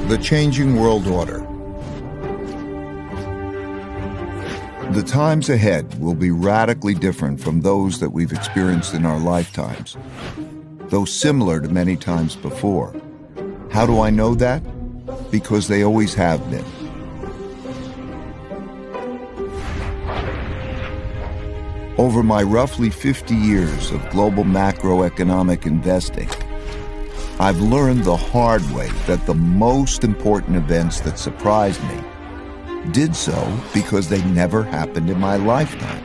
The changing world order. The times ahead will be radically different from those that we've experienced in our lifetimes, though similar to many times before. How do I know that? Because they always have been. Over my roughly 50 years of global macroeconomic investing, I've learned the hard way that the most important events that surprised me did so because they never happened in my lifetime.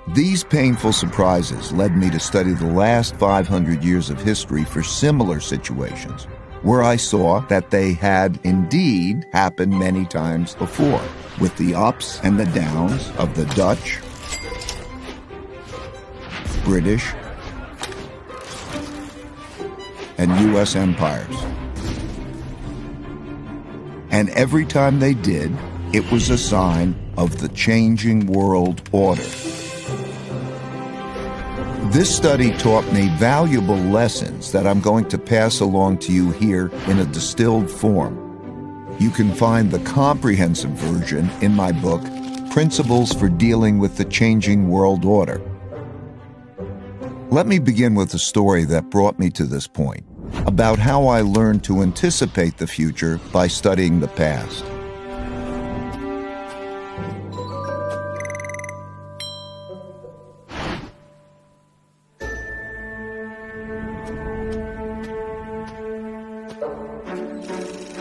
These painful surprises led me to study the last 500 years of history for similar situations, where I saw that they had indeed happened many times before, with the ups and the downs of the Dutch, British, and U.S. empires. And every time they did, it was a sign of the changing world order. This study taught me valuable lessons that I'm going to pass along to you here in a distilled form. You can find the comprehensive version in my book, Principles for Dealing with the Changing World Order. Let me begin with a story that brought me to this point, about how I learned to anticipate the future by studying the past.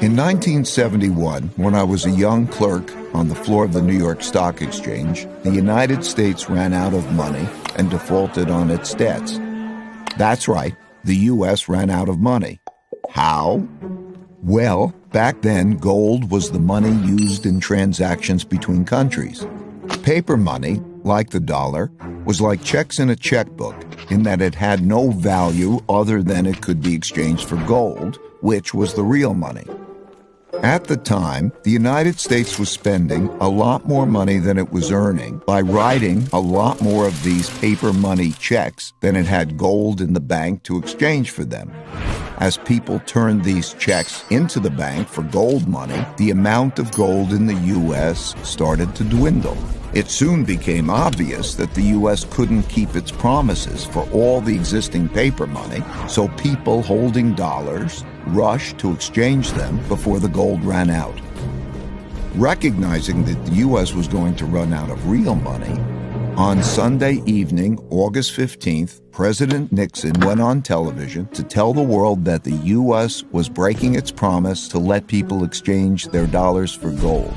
In 1971, when I was a young clerk on the floor of the New York Stock Exchange, the United States ran out of money and defaulted on its debts. That's right, the U.S. ran out of money. How? Well, back then, gold was the money used in transactions between countries. Paper money, like the dollar, was like checks in a checkbook in that it had no value other than it could be exchanged for gold, which was the real money. At the time, the United States was spending a lot more money than it was earning by writing a lot more of these paper money checks than it had gold in the bank to exchange for them. As people turned these checks into the bank for gold money, the amount of gold in the U.S. started to dwindle. It soon became obvious that the U.S. couldn't keep its promises for all the existing paper money, so people holding dollars rushed to exchange them before the gold ran out. Recognizing that the U.S. was going to run out of real money, on Sunday evening, August 15th, President Nixon went on television to tell the world that the U.S. was breaking its promise to let people exchange their dollars for gold.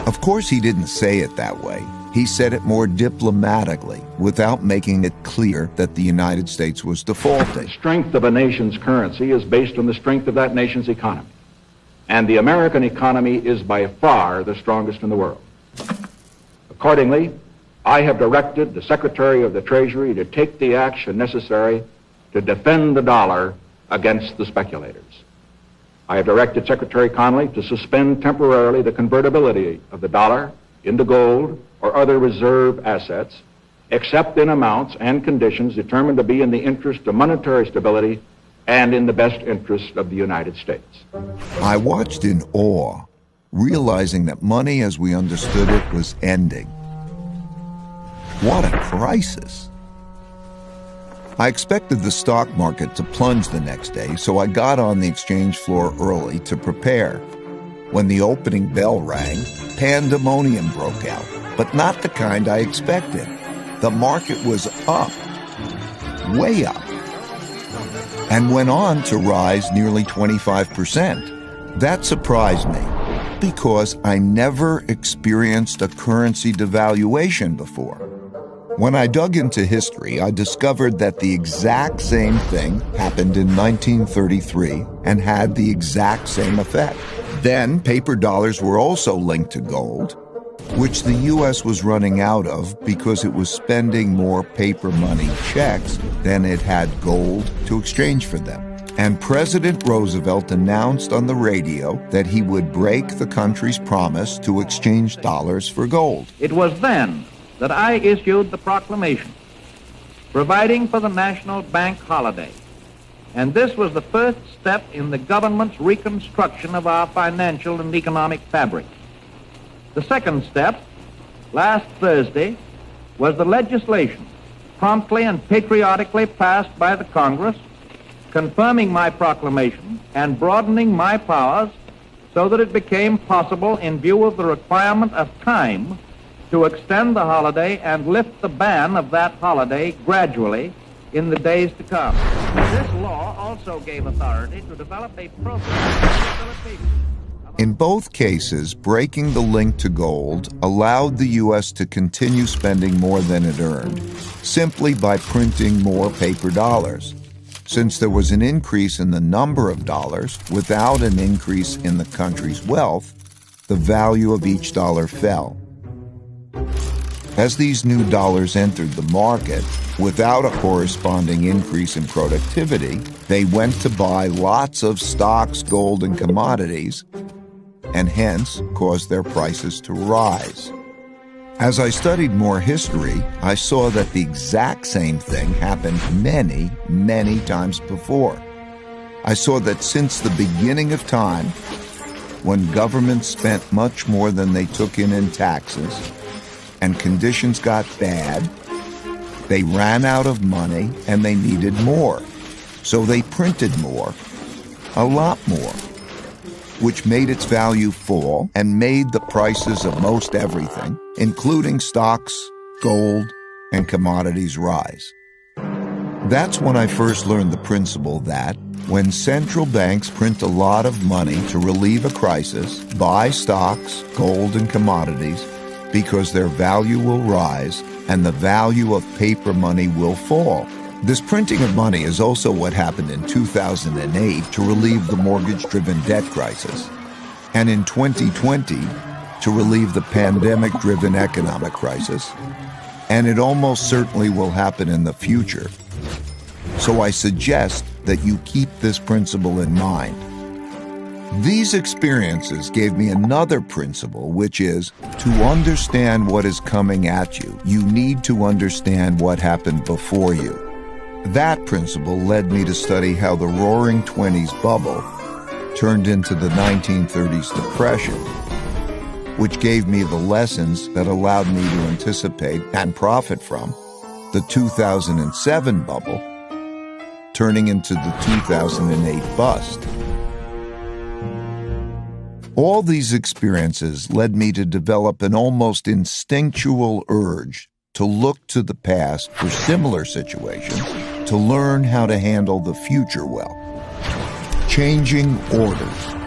Of course, he didn't say it that way. He said it more diplomatically, without making it clear that the United States was defaulting. The strength of a nation's currency is based on the strength of that nation's economy. And the American economy is by far the strongest in the world. Accordingly, I have directed the Secretary of the Treasury to take the action necessary to defend the dollar against the speculators. I have directed Secretary Connally to suspend temporarily the convertibility of the dollar into gold or other reserve assets, except in amounts and conditions determined to be in the interest of monetary stability and in the best interest of the United States. I watched in awe, realizing that money as we understood it was ending. What a crisis! I expected the stock market to plunge the next day, so I got on the exchange floor early to prepare. When the opening bell rang, pandemonium broke out, but not the kind I expected. The market was up, way up, and went on to rise nearly 25%. That surprised me, because I never experienced a currency devaluation before. When I dug into history, I discovered that the exact same thing happened in 1933 and had the exact same effect. Then, paper dollars were also linked to gold, which the U.S. was running out of because it was spending more paper money checks than it had gold to exchange for them. And President Roosevelt announced on the radio that he would break the country's promise to exchange dollars for gold. It was then that I issued the proclamation providing for the national bank holiday and this was the first step in the government's reconstruction of our financial and economic fabric. The second step, last Thursday, was the legislation promptly and patriotically passed by the Congress, confirming my proclamation and broadening my powers so that it became possible, in view of the requirement of time, to extend the holiday and lift the ban of that holiday gradually in the days to come. This law also gave authority to develop a program of facilitation. In both cases, breaking the link to gold allowed the U.S. to continue spending more than it earned, simply by printing more paper dollars. Since there was an increase in the number of dollars without an increase in the country's wealth, the value of each dollar fell. As these new dollars entered the market, without a corresponding increase in productivity, they went to buy lots of stocks, gold, and commodities, and hence caused their prices to rise. As I studied more history, I saw that the exact same thing happened many, many times before. I saw that since the beginning of time, when governments spent much more than they took in taxes, and conditions got bad, they ran out of money and they needed more. So they printed more, a lot more, which made its value fall and made the prices of most everything, including stocks, gold, and commodities, rise. That's when I first learned the principle that when central banks print a lot of money to relieve a crisis, buy stocks, gold, and commodities, because their value will rise and the value of paper money will fall. This printing of money is also what happened in 2008 to relieve the mortgage-driven debt crisis, and in 2020 to relieve the pandemic-driven economic crisis, and it almost certainly will happen in the future. So I suggest that you keep this principle in mind. These experiences gave me another principle, which is to understand what is coming at you, you need to understand what happened before you. That principle led me to study how the Roaring '20s bubble turned into the 1930s depression, which gave me the lessons that allowed me to anticipate and profit from the 2007 bubble, turning into the 2008 bust. All these experiences led me to develop an almost instinctual urge to look to the past for similar situations, to learn how to handle the future well. Changing orders.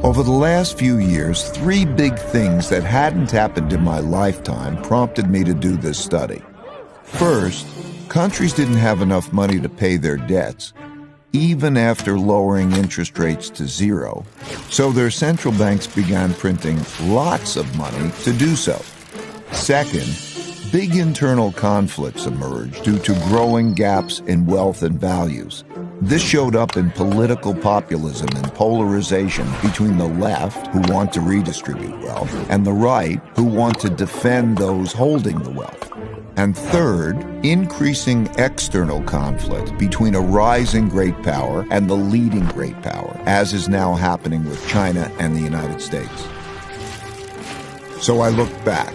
Over the last few years, three big things that hadn't happened in my lifetime prompted me to do this study. First, countries didn't have enough money to pay their debts, even after lowering interest rates to zero, so their central banks began printing lots of money to do so. Second, big internal conflicts emerged due to growing gaps in wealth and values. This showed up in political populism and polarization between the left, who want to redistribute wealth, and the right, who want to defend those holding the wealth. And third, increasing external conflict between a rising great power and the leading great power, as is now happening with China and the United States. So I looked back.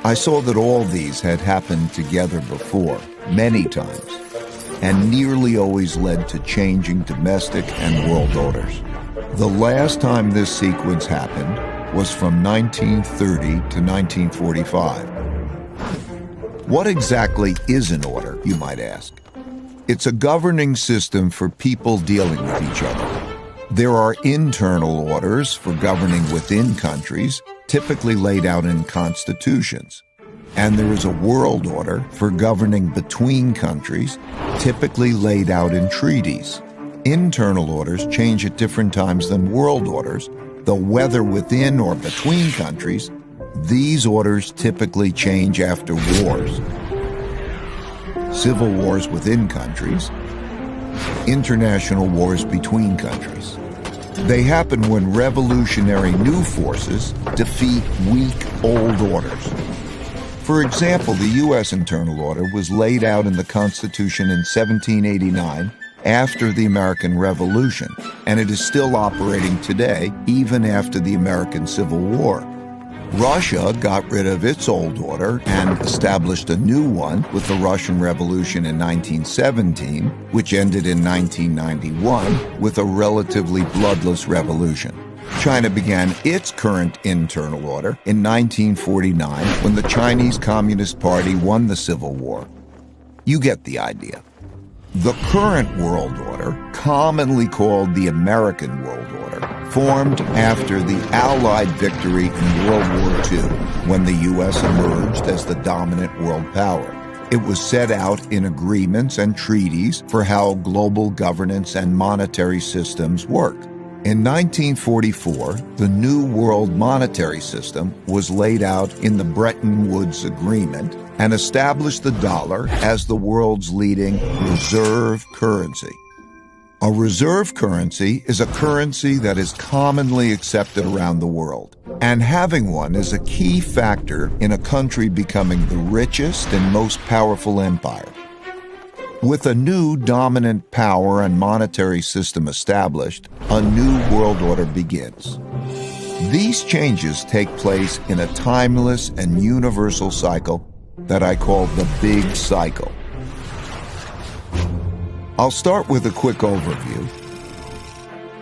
I saw that all these had happened together before, many times, and nearly always led to changing domestic and world orders. The last time this sequence happened was from 1930 to 1945. What exactly is an order, you might ask? It's a governing system for people dealing with each other. There are internal orders for governing within countries, typically laid out in constitutions. And there is a world order for governing between countries, typically laid out in treaties. Internal orders change at different times than world orders, though whether within or between countries, these orders typically change after wars. Civil wars within countries, international wars between countries. They happen when revolutionary new forces defeat weak old orders. For example, the U.S. internal order was laid out in the Constitution in 1789 after the American Revolution, and it is still operating today, even after the American Civil War. Russia got rid of its old order and established a new one with the Russian Revolution in 1917, which ended in 1991 with a relatively bloodless revolution. China began its current internal order in 1949 when the Chinese Communist Party won the Civil War. You get the idea. The current world order, commonly called the American world order, formed after the Allied victory in World War II, when the U.S. emerged as the dominant world power. It was set out in agreements and treaties for how global governance and monetary systems work. In 1944, the New World Monetary System was laid out in the Bretton Woods Agreement and established the dollar as the world's leading reserve currency. A reserve currency is a currency that is commonly accepted around the world, and having one is a key factor in a country becoming the richest and most powerful empire. With a new dominant power and monetary system established, a new world order begins. These changes take place in a timeless and universal cycle that I call the Big Cycle. I'll start with a quick overview,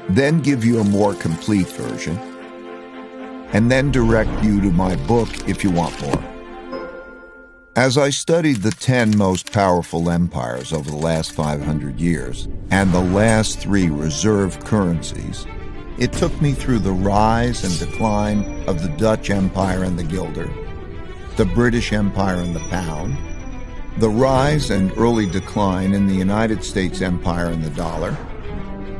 then give you a more complete version, and then direct you to my book if you want more. As I studied the 10 most powerful empires over the last 500 years and the last 3 reserve currencies, it took me through the rise and decline of the Dutch Empire and the guilder, the British Empire and the pound, the rise and early decline in the United States Empire and the dollar,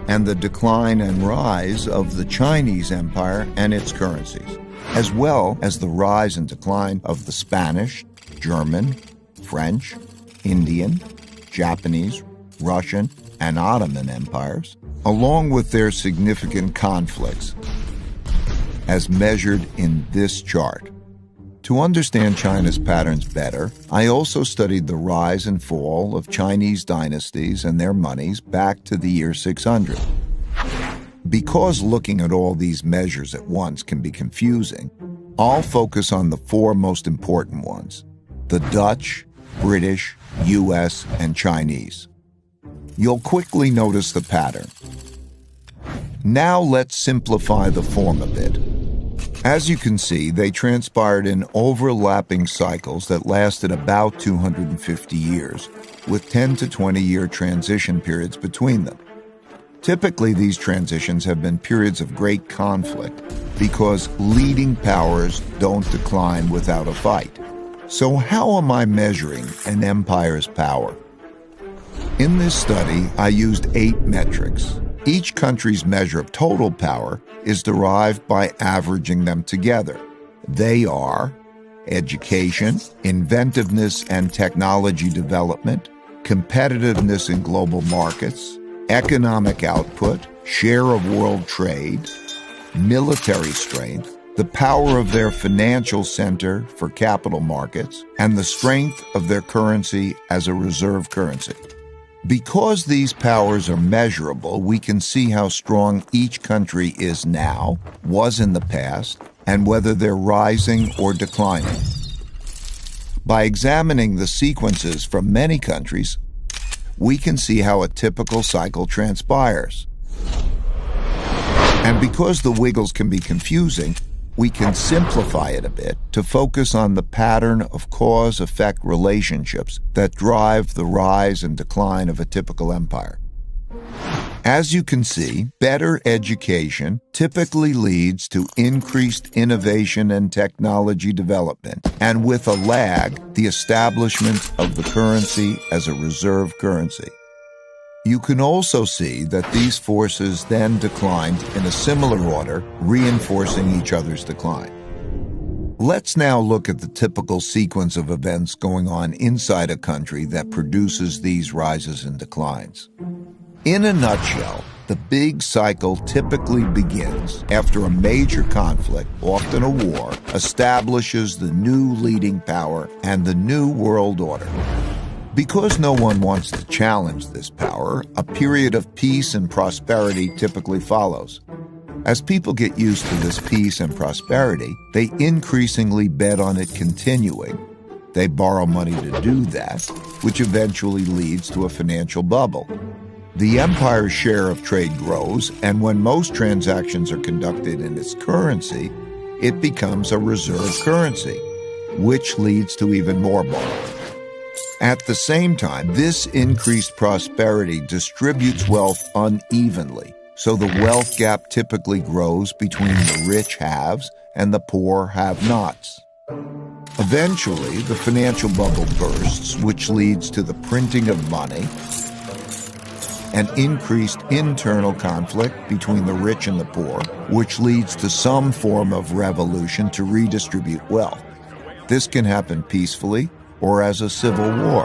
and the decline and rise of the Chinese Empire and its currencies, as well as the rise and decline of the Spanish, German, French, Indian, Japanese, Russian, and Ottoman empires, along with their significant conflicts, as measured in this chart. To understand China's patterns better, I also studied the rise and fall of Chinese dynasties and their monies back to the year 600. Because looking at all these measures at once can be confusing, I'll focus on the 4 most important ones: the Dutch, British, US, and Chinese. You'll quickly notice the pattern. Now let's simplify the form a bit. As you can see, they transpired in overlapping cycles that lasted about 250 years, with 10 to 20-year transition periods between them. Typically, these transitions have been periods of great conflict because leading powers don't decline without a fight. So how am I measuring an empire's power? In this study, I used 8 metrics. Each country's measure of total power is derived by averaging them together. They are education, inventiveness and technology development, competitiveness in global markets, economic output, share of world trade, military strength, the power of their financial center for capital markets, and the strength of their currency as a reserve currency. Because these powers are measurable, we can see how strong each country is now, was in the past, and whether they're rising or declining. By examining the sequences from many countries, we can see how a typical cycle transpires. And because the wiggles can be confusing, we can simplify it a bit to focus on the pattern of cause-effect relationships that drive the rise and decline of a typical empire. As you can see, better education typically leads to increased innovation and technology development, and with a lag, the establishment of the currency as a reserve currency. You can also see that these forces then declined in a similar order, reinforcing each other's decline. Let's now look at the typical sequence of events going on inside a country that produces these rises and declines. In a nutshell, the big cycle typically begins after a major conflict, often a war, establishes the new leading power and the new world order. Because no one wants to challenge this power, a period of peace and prosperity typically follows. As people get used to this peace and prosperity, they increasingly bet on it continuing. They borrow money to do that, which eventually leads to a financial bubble. The empire's share of trade grows, and when most transactions are conducted in its currency, it becomes a reserve currency, which leads to even more borrowing. At the same time, this increased prosperity distributes wealth unevenly, so the wealth gap typically grows between the rich haves and the poor have-nots. Eventually, the financial bubble bursts, which leads to the printing of money and increased internal conflict between the rich and the poor, which leads to some form of revolution to redistribute wealth. This can happen peacefully or as a civil war.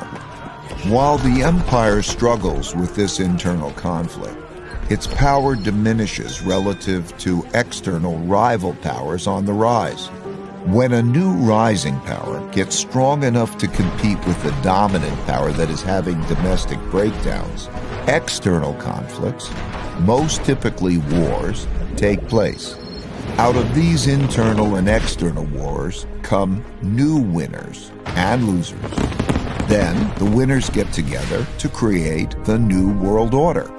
While the empire struggles with this internal conflict, its power diminishes relative to external rival powers on the rise. When a new rising power gets strong enough to compete with the dominant power that is having domestic breakdowns, external conflicts, most typically wars, take place. Out of these internal and external wars come new winners and losers. Then the winners get together to create the new world order,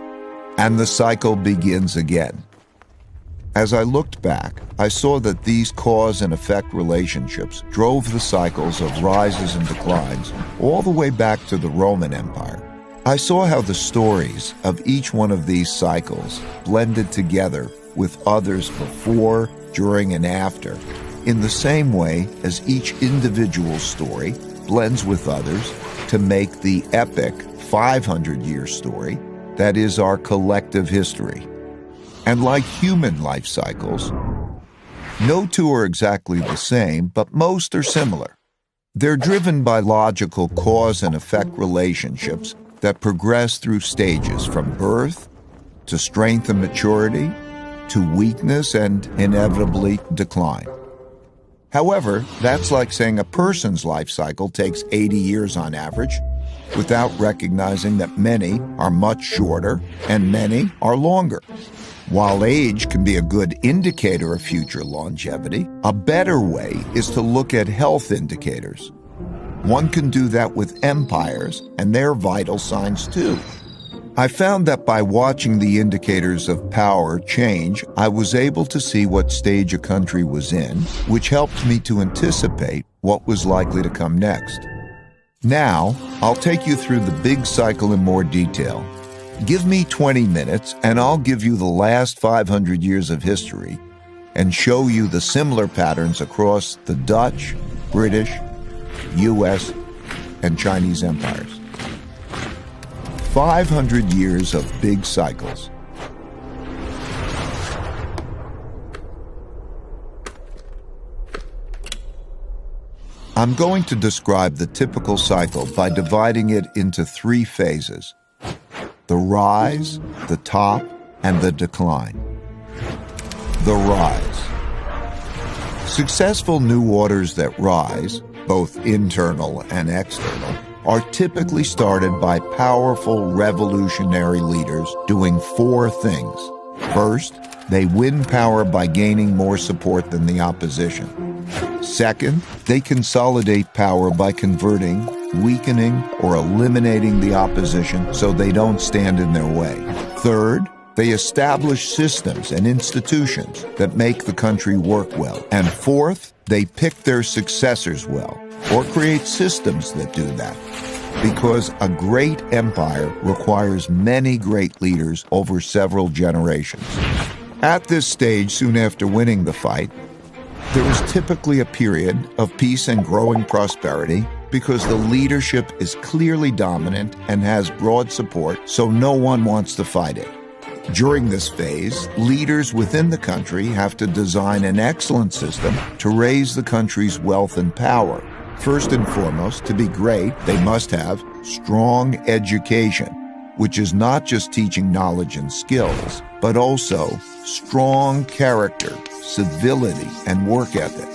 and the cycle begins again. As I looked back, I saw that these cause and effect relationships drove the cycles of rises and declines all the way back to the Roman Empire. I saw how the stories of each one of these cycles blended together with others before, during, and after, in the same way as each individual story blends with others to make the epic 500-year story that is our collective history. And like human life cycles, no two are exactly the same, but most are similar. They're driven by logical cause and effect relationships that progress through stages from birth to strength and maturity to weakness and inevitably decline. However, that's like saying a person's life cycle takes 80 years on average, without recognizing that many are much shorter and many are longer. While age can be a good indicator of future longevity, a better way is to look at health indicators. One can do that with empires and their vital signs too. I found that by watching the indicators of power change, I was able to see what stage a country was in, which helped me to anticipate what was likely to come next. Now, I'll take you through the big cycle in more detail. Give me 20 minutes and I'll give you the last 500 years of history and show you the similar patterns across the Dutch, British, US, and Chinese empires. 500 years of big cycles. I'm going to describe the typical cycle by dividing it into 3 phases: the rise, the top, and the decline. The rise. Successful new orders that rise, both internal and external, are typically started by powerful revolutionary leaders doing 4 things. First, they win power by gaining more support than the opposition. Second, they consolidate power by converting, weakening, or eliminating the opposition so they don't stand in their way. Third, they establish systems and institutions that make the country work well. And fourth, they pick their successors well, or create systems that do that. Because a great empire requires many great leaders over several generations. At this stage, soon after winning the fight, there is typically a period of peace and growing prosperity because the leadership is clearly dominant and has broad support, so no one wants to fight it. During this phase, leaders within the country have to design an excellent system to raise the country's wealth and power. First and foremost, to be great, they must have strong education, which is not just teaching knowledge and skills, but also strong character, civility, and work ethic.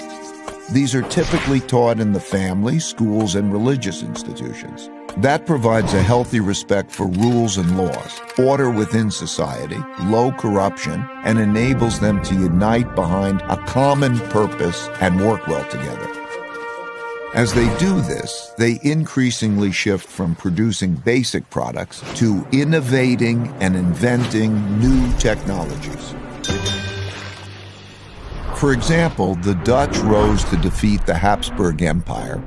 These are typically taught in the family, schools, and religious institutions. That provides a healthy respect for rules and laws, order within society, low corruption, and enables them to unite behind a common purpose and work well together. As they do this, they increasingly shift from producing basic products to innovating and inventing new technologies. For example, the Dutch rose to defeat the Habsburg Empire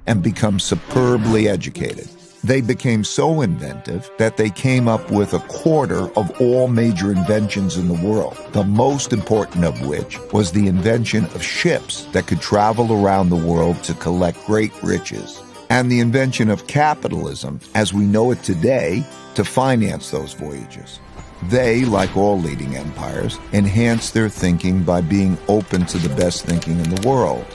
and become superbly educated. They became so inventive that they came up with a quarter of all major inventions in the world, the most important of which was the invention of ships that could travel around the world to collect great riches, and the invention of capitalism, as we know it today, to finance those voyages. They, like all leading empires, enhanced their thinking by being open to the best thinking in the world.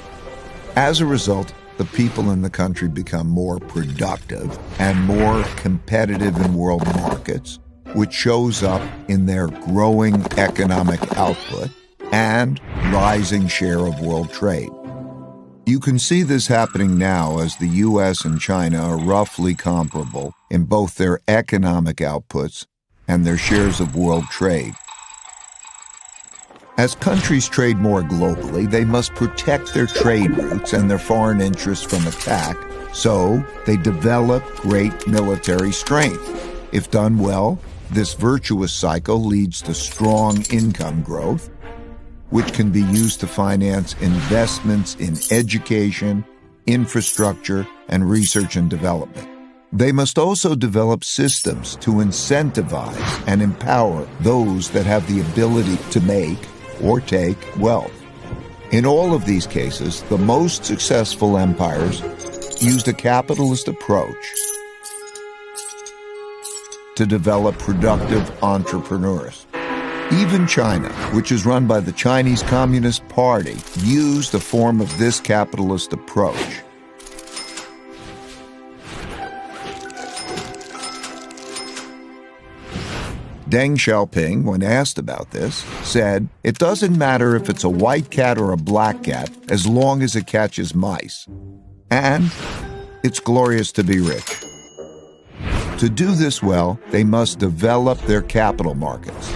As a result, the people in the country become more productive and more competitive in world markets, which shows up in their growing economic output and rising share of world trade. You can see this happening now as the U.S. and China are roughly comparable in both their economic outputs and their shares of world trade. As countries trade more globally, they must protect their trade routes and their foreign interests from attack, so they develop great military strength. If done well, this virtuous cycle leads to strong income growth, which can be used to finance investments in education, infrastructure, and research and development. They must also develop systems to incentivize and empower those that have the ability to make or take wealth. In all of these cases, the most successful empires used a capitalist approach to develop productive entrepreneurs. Even China, which is run by the Chinese Communist Party, used a form of this capitalist approach. Deng Xiaoping, when asked about this, said, "It doesn't matter if it's a white cat or a black cat, as long as it catches mice. And it's glorious to be rich." To do this well, they must develop their capital markets.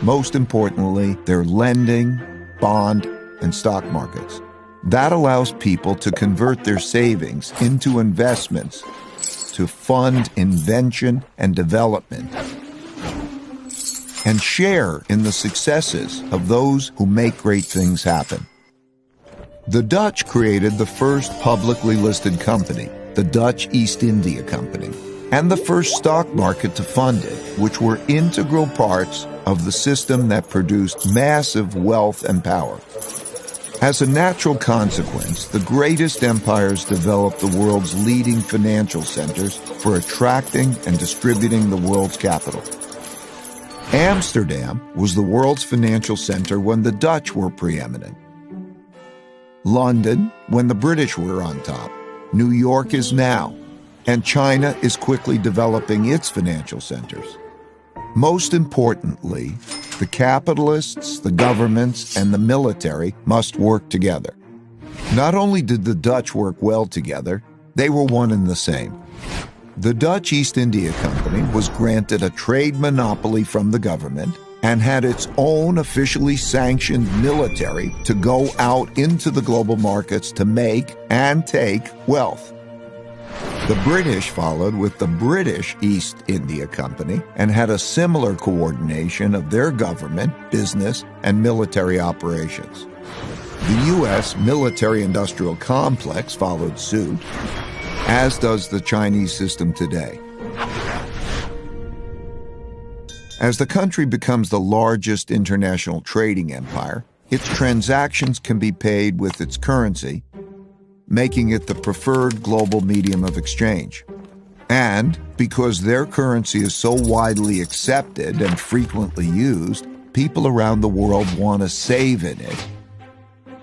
Most importantly, their lending, bond, and stock markets. That allows people to convert their savings into investments to fund invention and development, and share in the successes of those who make great things happen. The Dutch created the first publicly listed company, the Dutch East India Company, and the first stock market to fund it, which were integral parts of the system that produced massive wealth and power. As a natural consequence, the greatest empires developed the world's leading financial centers for attracting and distributing the world's capital. Amsterdam was the world's financial center when the Dutch were preeminent. London, when the British were on top. New York is now. And China is quickly developing its financial centers. Most importantly, the capitalists, the governments, and the military must work together. Not only did the Dutch work well together, they were one and the same. The Dutch East India Company was granted a trade monopoly from the government and had its own officially sanctioned military to go out into the global markets to make and take wealth. The British followed with the British East India Company and had a similar coordination of their government, business, and military operations. The U.S. military-industrial complex followed suit, as does the Chinese system today. As the country becomes the largest international trading empire, its transactions can be paid with its currency, making it the preferred global medium of exchange. And because their currency is so widely accepted and frequently used, people around the world want to save in it,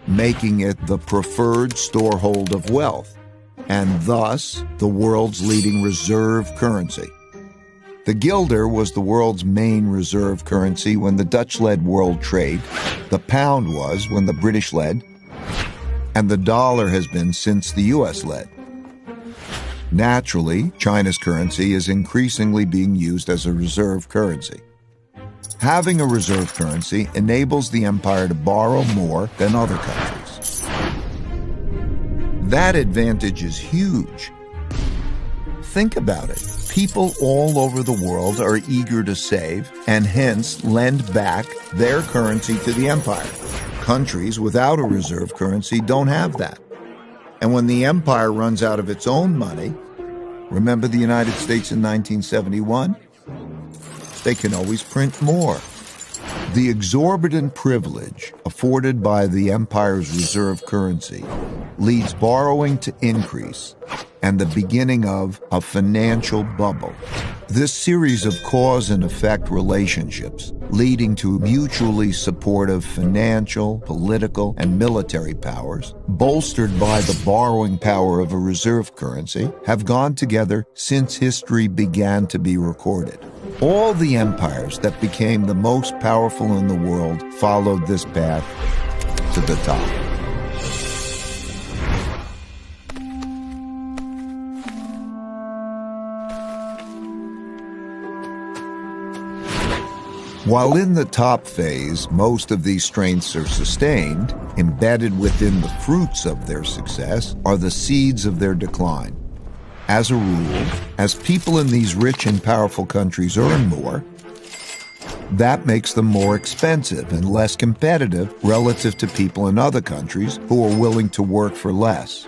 making it the preferred storehold of wealth, and thus the world's leading reserve currency. The guilder was the world's main reserve currency when the Dutch led world trade, the pound was when the British led, and the dollar has been since the US led. Naturally, China's currency is increasingly being used as a reserve currency. Having a reserve currency enables the empire to borrow more than other countries. That advantage is huge. Think about it. People all over the world are eager to save and hence lend back their currency to the empire. Countries without a reserve currency don't have that. And when the empire runs out of its own money, remember the United States in 1971? They can always print more. The exorbitant privilege afforded by the empire's reserve currency leads borrowing to increase and the beginning of a financial bubble. This series of cause and effect relationships leading to mutually supportive financial, political, and military powers, bolstered by the borrowing power of a reserve currency, have gone together since history began to be recorded. All the empires that became the most powerful in the world followed this path to the top. While in the top phase, most of these strengths are sustained, embedded within the fruits of their success are the seeds of their decline. As a rule, as people in these rich and powerful countries earn more, that makes them more expensive and less competitive relative to people in other countries who are willing to work for less.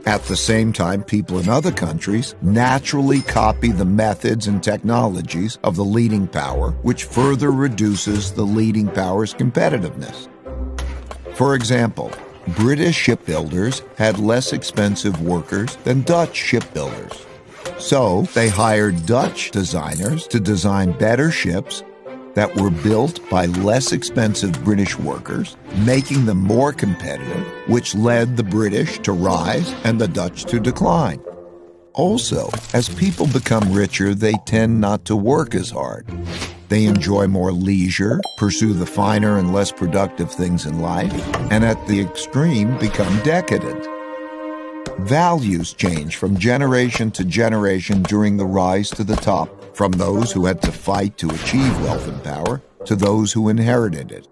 At the same time, people in other countries naturally copy the methods and technologies of the leading power, which further reduces the leading power's competitiveness. For example, British shipbuilders had less expensive workers than Dutch shipbuilders. So they hired Dutch designers to design better ships that were built by less expensive British workers, making them more competitive, which led the British to rise and the Dutch to decline. Also, as people become richer, they tend not to work as hard. They enjoy more leisure, pursue the finer and less productive things in life, and at the extreme become decadent. Values change from generation to generation during the rise to the top, from those who had to fight to achieve wealth and power to those who inherited it.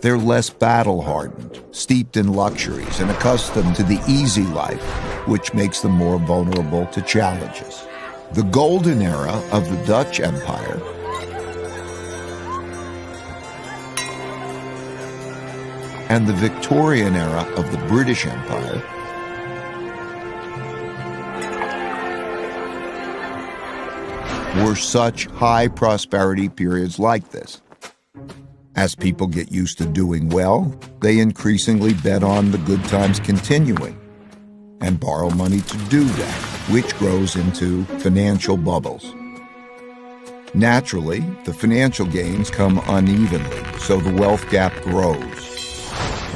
They're less battle-hardened, steeped in luxuries, and accustomed to the easy life, which makes them more vulnerable to challenges. The golden era of the Dutch Empire and the Victorian era of the British Empire were such high prosperity periods like this. As people get used to doing well, they increasingly bet on the good times continuing and borrow money to do that, which grows into financial bubbles. Naturally, the financial gains come unevenly, so the wealth gap grows.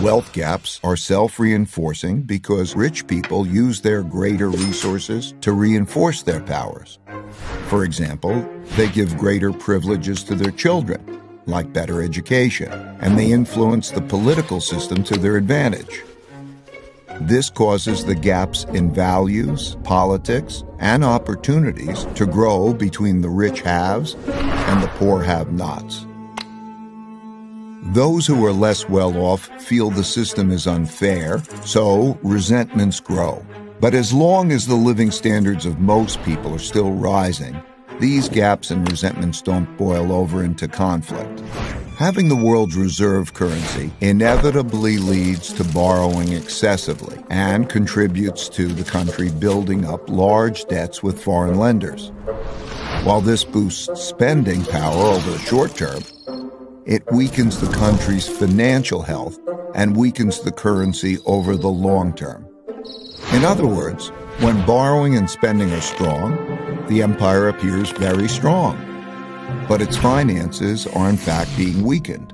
Wealth gaps are self-reinforcing because rich people use their greater resources to reinforce their powers. For example, they give greater privileges to their children, like better education, and they influence the political system to their advantage. This causes the gaps in values, politics, and opportunities to grow between the rich haves and the poor have-nots. Those who are less well-off feel the system is unfair, so resentments grow. But as long as the living standards of most people are still rising, these gaps and resentments don't boil over into conflict. Having the world's reserve currency inevitably leads to borrowing excessively and contributes to the country building up large debts with foreign lenders. While this boosts spending power over the short term, it weakens the country's financial health and weakens the currency over the long term. In other words, when borrowing and spending are strong, the empire appears very strong, but its finances are in fact being weakened.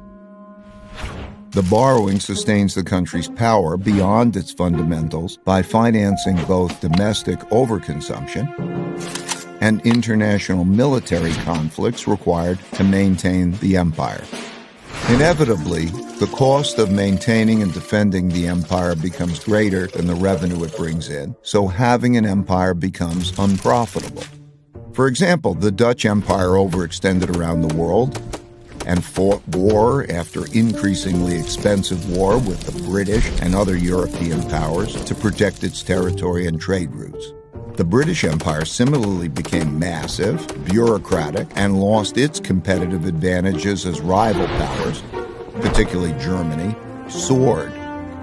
The borrowing sustains the country's power beyond its fundamentals by financing both domestic overconsumption and international military conflicts required to maintain the empire. Inevitably, the cost of maintaining and defending the empire becomes greater than the revenue it brings in, so having an empire becomes unprofitable. For example, the Dutch Empire overextended around the world and fought war after increasingly expensive war with the British and other European powers to protect its territory and trade routes. The British Empire similarly became massive, bureaucratic, and lost its competitive advantages as rival powers, particularly Germany, soared,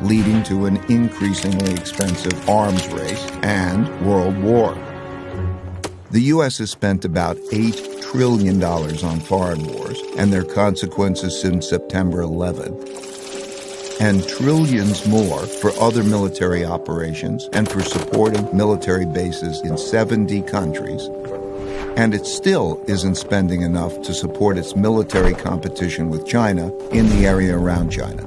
leading to an increasingly expensive arms race and world war. The U.S. has spent about $8 trillion on foreign wars and their consequences since September 11, and trillions more for other military operations and for supporting military bases in 70 countries. And it still isn't spending enough to support its military competition with China in the area around China.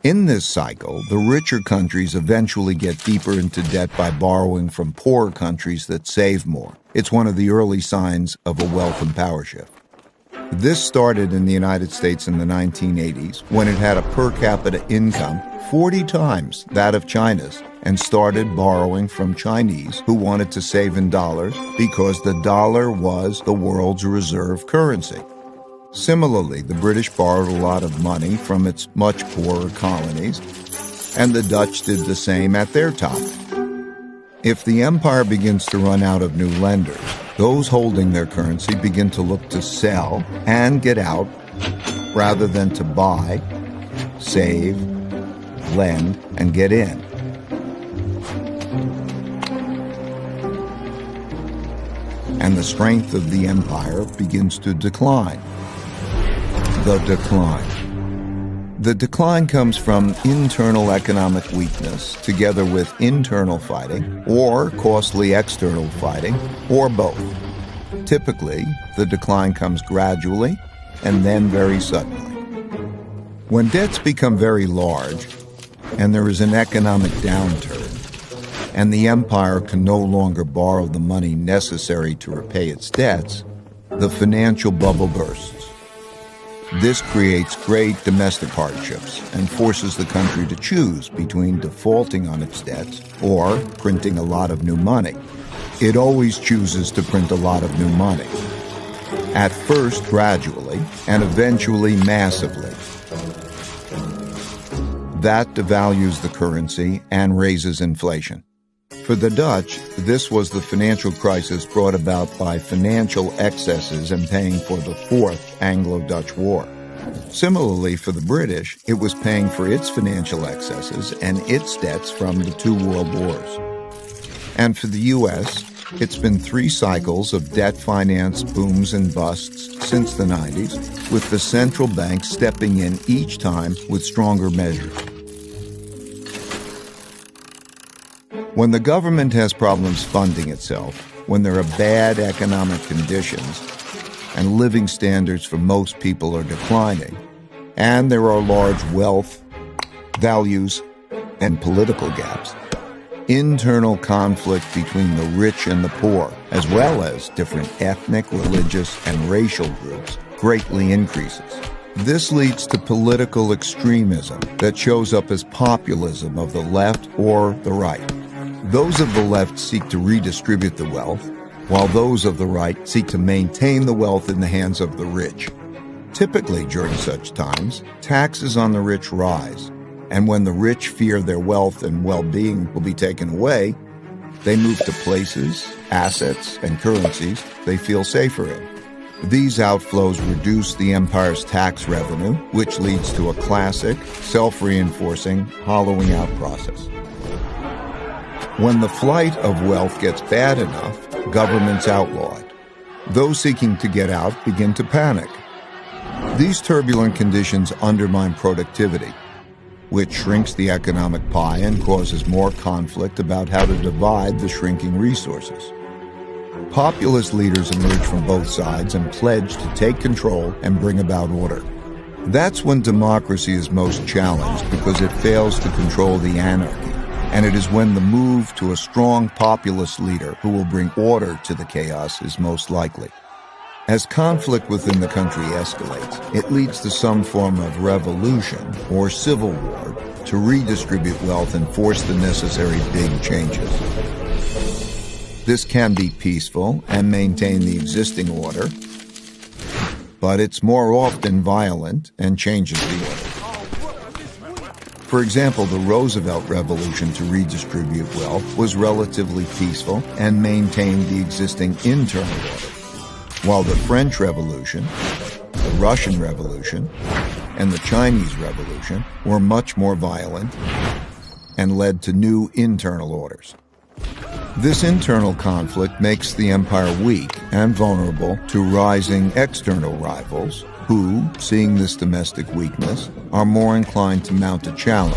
In this cycle, the richer countries eventually get deeper into debt by borrowing from poorer countries that save more. It's one of the early signs of a wealth and power shift. This started in the United States in the 1980s, when it had a per capita income 40 times that of China's, and started borrowing from Chinese who wanted to save in dollars because the dollar was the world's reserve currency. Similarly, the British borrowed a lot of money from its much poorer colonies, and the Dutch did the same at their top. If the empire begins to run out of new lenders, those holding their currency begin to look to sell and get out rather than to buy, save, lend, and get in. And the strength of the empire begins to decline. The decline. The decline comes from internal economic weakness together with internal fighting or costly external fighting or both. Typically, the decline comes gradually and then very suddenly. When debts become very large and there is an economic downturn and the empire can no longer borrow the money necessary to repay its debts, the financial bubble bursts. This creates great domestic hardships and forces the country to choose between defaulting on its debts or printing a lot of new money. It always chooses to print a lot of new money. At first gradually, and eventually massively. That devalues the currency and raises inflation. For the Dutch, this was the financial crisis brought about by financial excesses and paying for the Fourth Anglo-Dutch War. Similarly, for the British, it was paying for its financial excesses and its debts from the two world wars. And for the U.S., it's been 3 cycles of debt finance booms and busts since the 90s, with the central bank stepping in each time with stronger measures. When the government has problems funding itself, when there are bad economic conditions, and living standards for most people are declining, and there are large wealth, values, and political gaps, internal conflict between the rich and the poor, as well as different ethnic, religious, and racial groups, greatly increases. This leads to political extremism that shows up as populism of the left or the right. Those of the left seek to redistribute the wealth, while those of the right seek to maintain the wealth in the hands of the rich. Typically, during such times, taxes on the rich rise, and when the rich fear their wealth and well-being will be taken away, they move to places, assets, and currencies they feel safer in. These outflows reduce the empire's tax revenue, which leads to a classic, self-reinforcing, hollowing out process. When the flight of wealth gets bad enough, governments outlaw it. Those seeking to get out begin to panic. These turbulent conditions undermine productivity, which shrinks the economic pie and causes more conflict about how to divide the shrinking resources. Populist leaders emerge from both sides and pledge to take control and bring about order. That's when democracy is most challenged because it fails to control the anarchy. and it is when the move to a strong populist leader who will bring order to the chaos is most likely. As conflict within the country escalates, it leads to some form of revolution or civil war to redistribute wealth and force the necessary big changes. This can be peaceful and maintain the existing order, but it's more often violent and changes the order. For example, the Roosevelt Revolution to redistribute wealth was relatively peaceful and maintained the existing internal order, while the French Revolution, the Russian Revolution, and the Chinese Revolution were much more violent and led to new internal orders. This internal conflict makes the empire weak and vulnerable to rising external rivals who, seeing this domestic weakness, are more inclined to mount a challenge.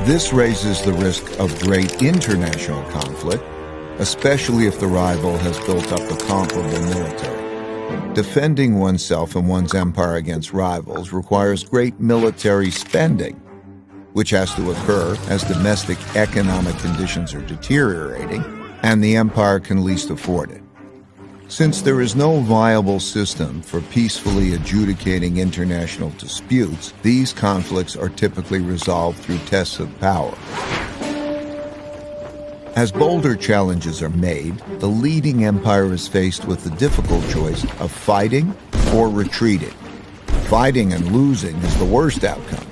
This raises the risk of great international conflict, especially if the rival has built up a comparable military. Defending oneself and one's empire against rivals requires great military spending, which has to occur as domestic economic conditions are deteriorating and the empire can least afford it. Since there is no viable system for peacefully adjudicating international disputes, these conflicts are typically resolved through tests of power. As bolder challenges are made, the leading empire is faced with the difficult choice of fighting or retreating. Fighting and losing is the worst outcome,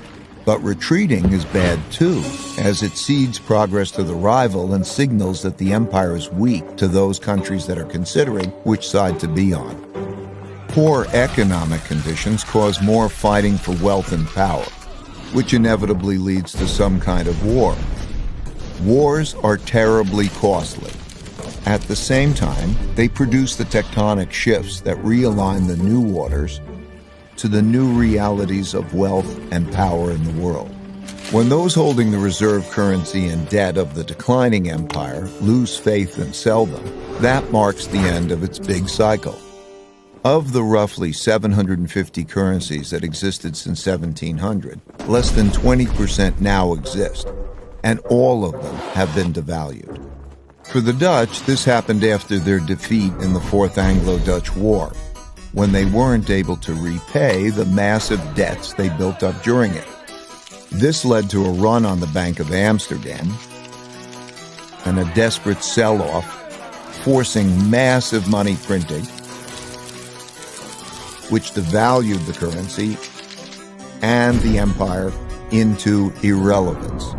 but retreating is bad too, as it cedes progress to the rival and signals that the empire is weak to those countries that are considering which side to be on. Poor economic conditions cause more fighting for wealth and power, which inevitably leads to some kind of war. Wars are terribly costly. At the same time, they produce the tectonic shifts that realign the new orders to the new realities of wealth and power in the world. When those holding the reserve currency and debt of the declining empire lose faith and sell them, that marks the end of its big cycle. Of the roughly 750 currencies that existed since 1700, less than 20% now exist, and all of them have been devalued. For the Dutch, this happened after their defeat in the Fourth Anglo-Dutch War, when they weren't able to repay the massive debts they built up during it. This led to a run on the Bank of Amsterdam and a desperate sell-off, forcing massive money printing, which devalued the currency and the empire into irrelevance.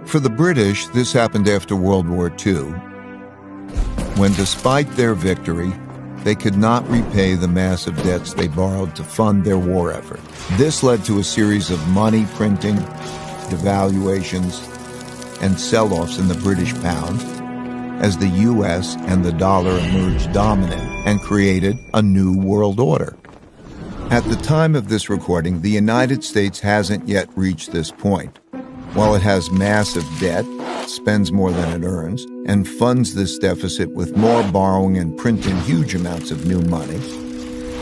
For the British, this happened after World War II, when despite their victory, they could not repay the massive debts they borrowed to fund their war effort. This led to a series of money printing, devaluations, and sell-offs in the British pound as the U.S. and the dollar emerged dominant and created a new world order. At the time of this recording, the United States hasn't yet reached this point. While it has massive debt, spends more than it earns, and funds this deficit with more borrowing and printing huge amounts of new money,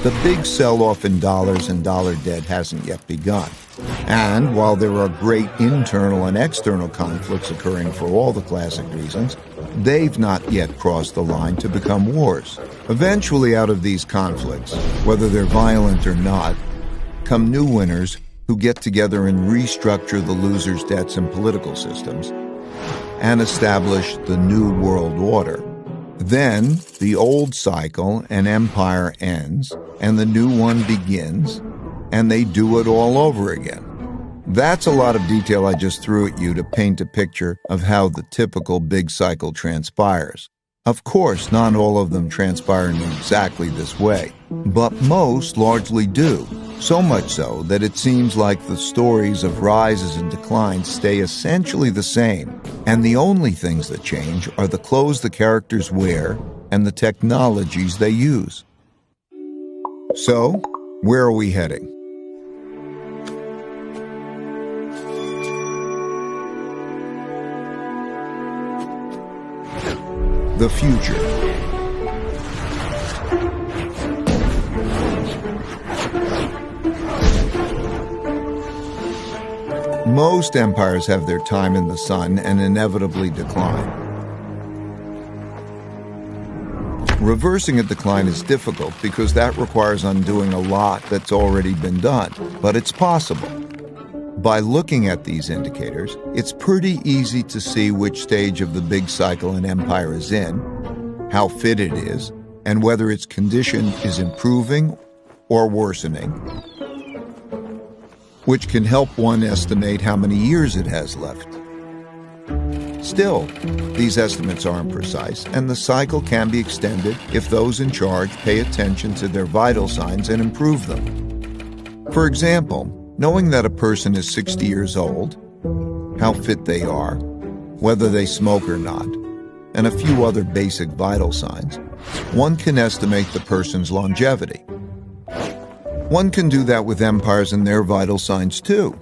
the big sell-off in dollars and dollar debt hasn't yet begun. And while there are great internal and external conflicts occurring for all the classic reasons, they've not yet crossed the line to become wars. Eventually, out of these conflicts, whether they're violent or not, come new winners who get together and restructure the losers' debts and political systems and establish the new world order. Then the old cycle and empire ends and the new one begins, and they do it all over again. That's a lot of detail I just threw at you to paint a picture of how the typical big cycle transpires. Of course, not all of them transpire in exactly this way, but most largely do. So much so that it seems like the stories of rises and declines stay essentially the same, and the only things that change are the clothes the characters wear and the technologies they use. So, where are we heading? The future. Most empires have their time in the sun and inevitably decline. Reversing a decline is difficult because that requires undoing a lot that's already been done, but it's possible. By looking at these indicators, it's pretty easy to see which stage of the big cycle an empire is in, how fit it is, and whether its condition is improving or worsening, which can help one estimate how many years it has left. Still, these estimates aren't precise, and the cycle can be extended if those in charge pay attention to their vital signs and improve them. For example, knowing that a person is 60 years old, how fit they are, whether they smoke or not, and a few other basic vital signs, one can estimate the person's longevity. One can do that with empires and their vital signs too.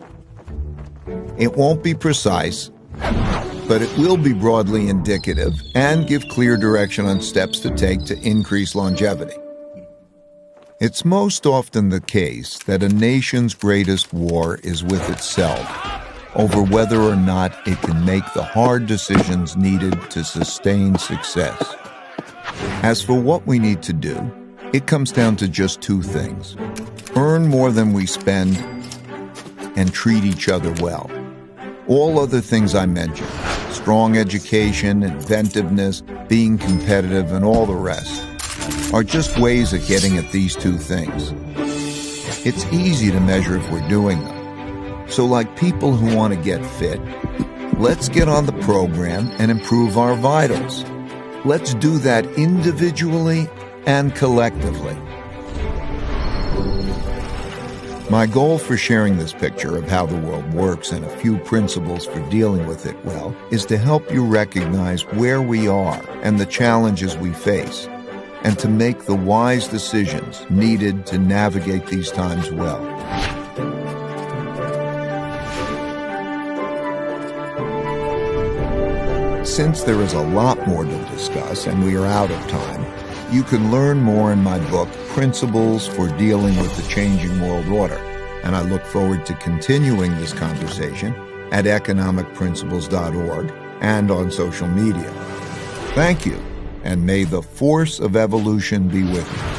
It won't be precise, but it will be broadly indicative and give clear direction on steps to take to increase longevity. It's most often the case that a nation's greatest war is with itself over whether or not it can make the hard decisions needed to sustain success. As for what we need to do, it comes down to just two things: earn more than we spend and treat each other well. All other things I mentioned, strong education, inventiveness, being competitive, and all the rest, are just ways of getting at these two things. It's easy to measure if we're doing them. So like people who want to get fit, let's get on the program and improve our vitals. Let's do that individually and collectively. My goal for sharing this picture of how the world works and a few principles for dealing with it well is to help you recognize where we are and the challenges we face, and to make the wise decisions needed to navigate these times well. Since there is a lot more to discuss and we are out of time, you can learn more in my book, Principles for Dealing with the Changing World Order, and I look forward to continuing this conversation at economicprinciples.org and on social media. Thank you, and may the force of evolution be with you.